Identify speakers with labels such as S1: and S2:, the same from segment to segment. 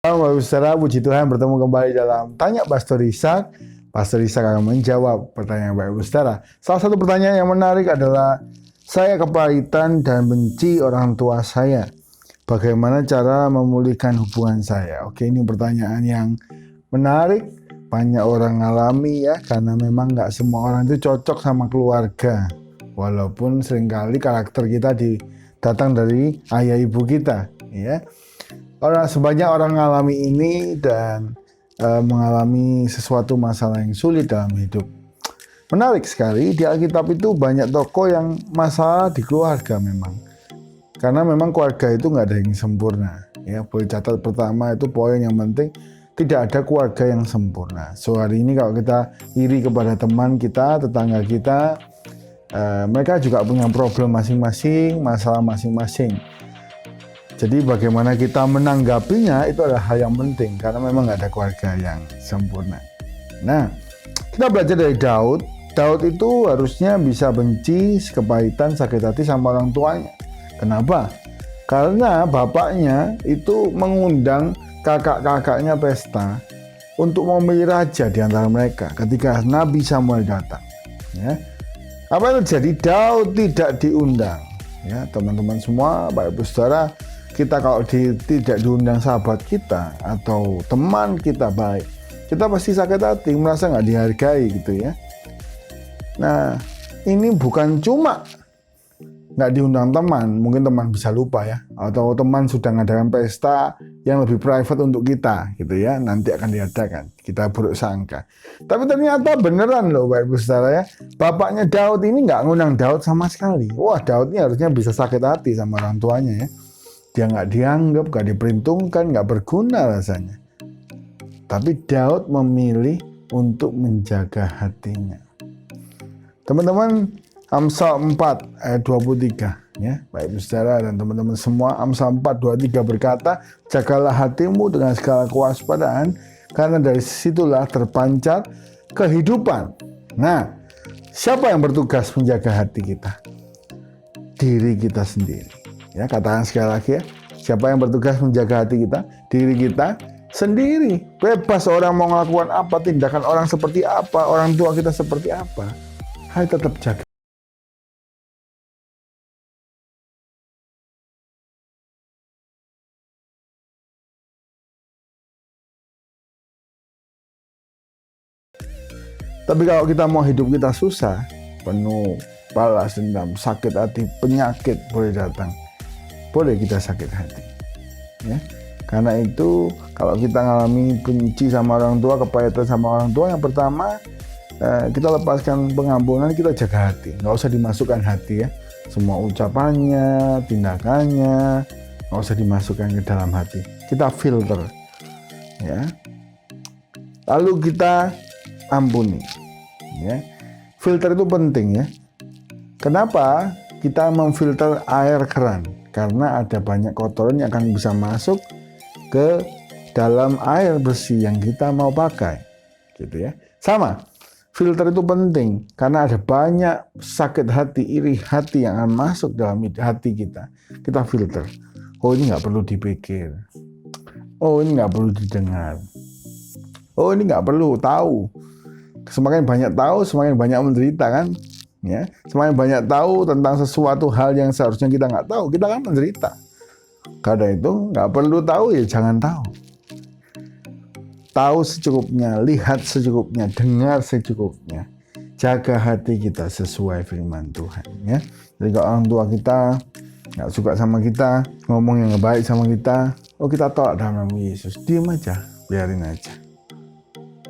S1: Bapak Saudara, puji Tuhan bertemu kembali dalam Tanya Pastor Ishak. Pastor Ishak akan menjawab pertanyaan Bapak Ibu Saudara. Salah satu pertanyaan yang menarik adalah, saya kepahitan dan benci orang tua saya. Bagaimana cara memulihkan hubungan saya? Oke, ini pertanyaan yang menarik. Banyak orang alami ya, karena memang nggak semua orang itu cocok sama keluarga. Walaupun seringkali karakter kita datang dari ayah ibu kita, ya. Sebanyak orang mengalami ini dan mengalami sesuatu masalah yang sulit dalam hidup. Menarik sekali, di Alkitab itu banyak tokoh yang masalah di keluarga memang. Karena memang keluarga itu nggak ada yang sempurna. Ya, boleh catat pertama itu poin yang penting, tidak ada keluarga yang sempurna. So hari ini kalau kita iri kepada teman kita, tetangga kita, mereka juga punya problem masing-masing, masalah masing-masing. Jadi bagaimana kita menanggapinya itu adalah hal yang penting, karena memang nggak ada keluarga yang sempurna. Nah, kita belajar dari Daud. Daud itu harusnya bisa benci, kepahitan, sakit hati sama orang tuanya. Kenapa? Karena bapaknya itu mengundang kakak-kakaknya pesta untuk memilih raja di antara mereka ketika Nabi Samuel datang. Ya. Apa yang terjadi? Daud tidak diundang. Ya, teman-teman semua, Bapak Ibu Saudara, kita kalau tidak diundang sahabat kita atau teman kita baik, kita pasti sakit hati, merasa nggak dihargai gitu ya. Nah, ini bukan cuma nggak diundang teman, mungkin teman bisa lupa ya, atau teman sudah ngadakan pesta yang lebih private untuk kita gitu ya, nanti akan diadakan, kita buruk sangka. Tapi ternyata beneran loh Bapak Ibu Saudara ya, bapaknya Daud ini nggak ngundang Daud sama sekali. Wah, Daud ini harusnya bisa sakit hati sama orang tuanya ya. Dia nggak dianggap, nggak diperhitungkan, nggak berguna rasanya. Tapi Daud memilih untuk menjaga hatinya. Teman-teman, Amsal 4 ayat 23 ya, Bapak Ibu Saudara dan teman-teman semua, Amsal 4 23 berkata, jagalah hatimu dengan segala kewaspadaan, karena dari situlah terpancar kehidupan. Nah, siapa yang bertugas menjaga hati kita? Diri kita sendiri. Ya, katakan sekali lagi ya, siapa yang bertugas menjaga hati kita? Diri kita sendiri. Bebas orang mau melakukan apa, tindakan orang seperti apa, orang tua kita seperti apa, hai tetap jaga. Tapi kalau kita mau hidup kita susah, penuh balas dendam, sakit hati, penyakit boleh datang, boleh kita sakit hati ya. Karena itu kalau kita ngalami benci sama orang tua, kepahitan sama orang tua, yang pertama kita lepaskan pengampunan, kita jaga hati, nggak usah dimasukkan hati ya, semua ucapannya, tindakannya nggak usah dimasukkan ke dalam hati, kita filter ya, lalu kita ampuni ya. Filter itu penting ya. Kenapa kita memfilter air keran? Karena ada banyak kotoran yang akan bisa masuk ke dalam air bersih yang kita mau pakai gitu ya. Sama, filter itu penting karena ada banyak sakit hati, iri hati yang akan masuk dalam hati kita. Kita filter. Oh, ini nggak perlu dipikir. Oh, ini nggak perlu didengar. Oh, ini nggak perlu tahu. Semakin banyak tahu, semakin banyak menderita kan? Ya, semakin banyak tahu tentang sesuatu hal yang seharusnya kita nggak tahu, kita kan menderita. Karena itu nggak perlu tahu ya jangan tahu. Tahu secukupnya, lihat secukupnya, dengar secukupnya. Jaga hati kita sesuai firman Tuhan ya. Jadi kalau orang tua kita nggak suka sama kita, ngomong yang nggak baik sama kita, oh kita tolak dalam nama Yesus, diam aja, biarin aja.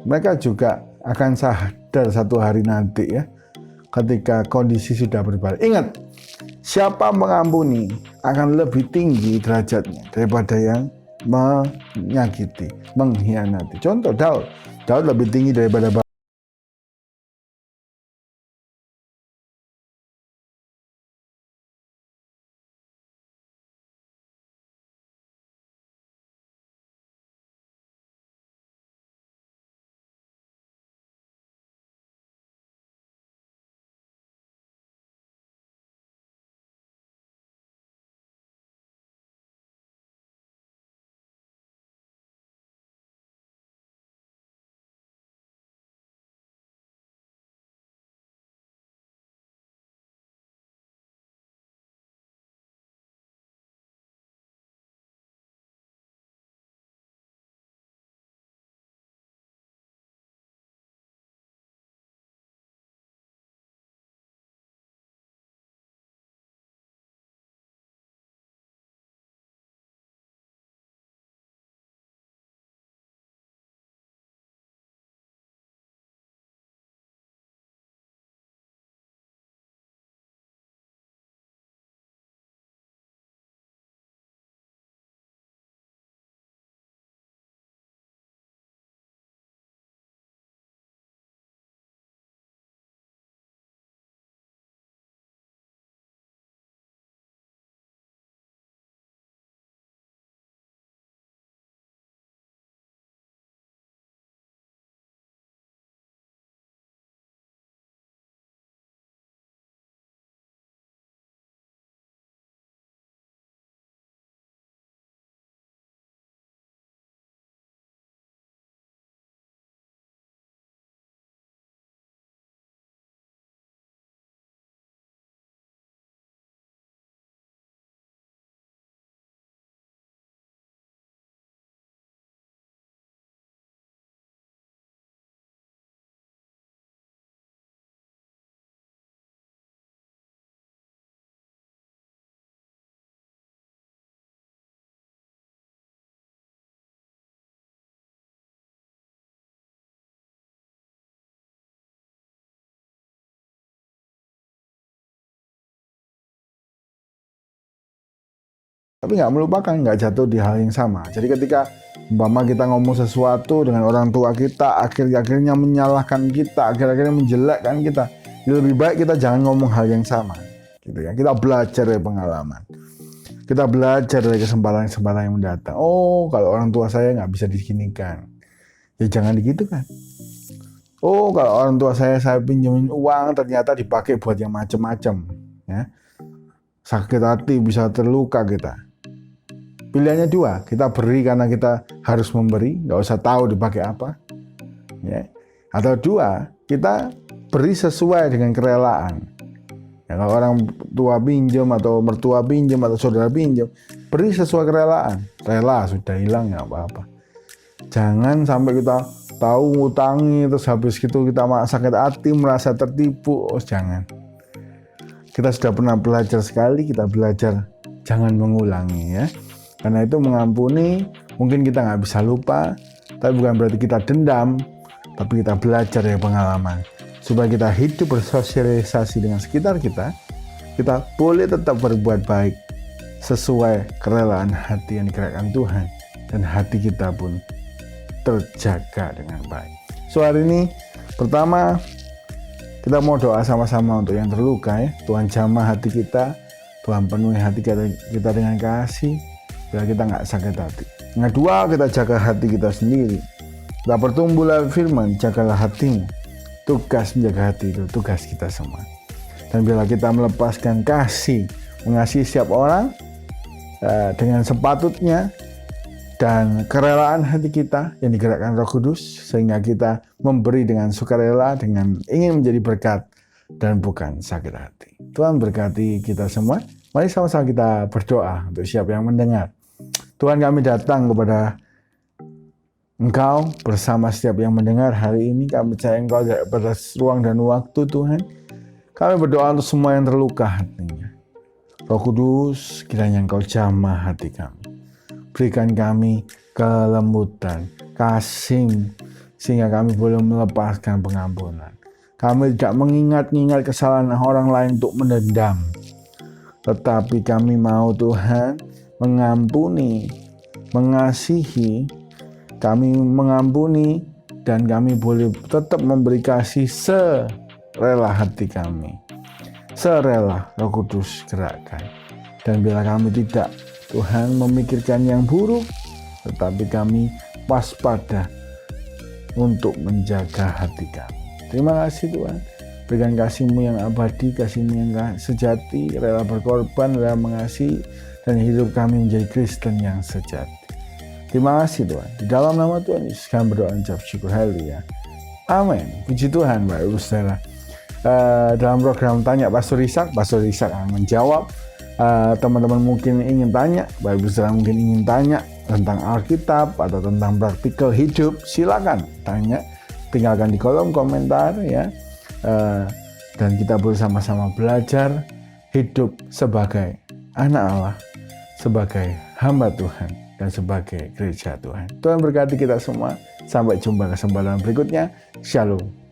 S1: Mereka juga akan sadar satu hari nanti ya, ketika kondisi sudah berbalik. Ingat, siapa mengampuni akan lebih tinggi derajatnya daripada yang menyakiti, mengkhianati. Contoh Daud lebih tinggi daripada tapi nggak melupakan, nggak jatuh di hal yang sama. Jadi ketika umpama kita ngomong sesuatu dengan orang tua kita, akhir-akhirnya menyalahkan kita, akhir-akhirnya menjelekkan kita, lebih baik kita jangan ngomong hal yang sama, gitu ya. Kita belajar dari pengalaman, kita belajar dari kesempatan-kesempatan yang mendatang. Oh, kalau orang tua saya nggak bisa diginikan, ya jangan digitukan. Oh, kalau orang tua saya pinjemin uang ternyata dipakai buat yang macam-macam, ya. Sakit hati, bisa terluka kita. Pilihannya dua, kita beri karena kita harus memberi, nggak usah tahu dipakai apa, ya. Atau dua, kita beri sesuai dengan kerelaan. Ya, kalau orang tua pinjam atau mertua pinjam atau saudara pinjam, beri sesuai kerelaan. Rela sudah hilang ya apa-apa. Jangan sampai kita tahu ngutangi terus habis gitu kita sakit hati, merasa tertipu. Oh, jangan. Kita sudah pernah belajar sekali, kita belajar jangan mengulangi, ya. Karena itu mengampuni, mungkin kita nggak bisa lupa, tapi bukan berarti kita dendam, tapi kita belajar dari pengalaman. Supaya kita hidup bersosialisasi dengan sekitar kita boleh tetap berbuat baik sesuai kerelaan hati yang digerakkan Tuhan, dan hati kita pun terjaga dengan baik. So hari ini pertama kita mau doa sama-sama untuk yang terluka, ya. Tuhan jamah hati kita, Tuhan penuhi hati kita dengan kasih, biar kita nggak sakit hati. Yang kedua, kita jaga hati kita sendiri. Kita bertumbuh lewat firman, jagalah hatimu. Tugas menjaga hati itu tugas kita semua. Dan bila kita melepaskan kasih, mengasihi setiap orang dengan sepatutnya, dan kerelaan hati kita yang digerakkan Roh Kudus, sehingga kita memberi dengan sukarela, dengan ingin menjadi berkat dan bukan sakit hati. Tuhan berkati kita semua. Mari sama-sama kita berdoa untuk siapa yang mendengar. Tuhan, kami datang kepada Engkau bersama setiap yang mendengar hari ini. Kami percaya Engkau pada ruang dan waktu, Tuhan. Kami berdoa untuk semua yang terluka hatinya. Roh Kudus, kiranya Engkau jamah hati kami. Berikan kami kelembutan, kasih, sehingga kami boleh melepaskan pengampunan. Kami tidak mengingat-ingat kesalahan orang lain untuk mendendam. Tetapi kami mau, Tuhan, mengampuni, mengasihi, kami mengampuni, dan kami boleh tetap memberi kasih serela hati kami. Serela Roh Kudus gerakkan. Dan bila kami tidak, Tuhan, memikirkan yang buruk, tetapi kami waspada untuk menjaga hati kami. Terima kasih, Tuhan. Berikan kasih-Mu yang abadi, kasih-Mu yang sejati, rela berkorban, rela mengasihi, dan hidup kami menjadi Kristen yang sejati. Terima kasih, Tuhan. Di dalam nama Tuhan Yesus kami berdoa dan ucap syukur. Haleluya. Amin. Puji Tuhan, Bapak Ibu Saudara. Dalam program Tanya Pastor Ishak akan menjawab. Teman-teman mungkin ingin tanya, Bapak Ibu Saudara mungkin ingin tanya tentang Alkitab atau tentang praktikal hidup, silakan tanya, tinggalkan di kolom komentar, ya. Dan kita bersama-sama belajar hidup sebagai anak Allah, sebagai hamba Tuhan, dan sebagai gereja Tuhan. Tuhan berkati kita semua. Sampai jumpa kesempatan berikutnya. Shalom.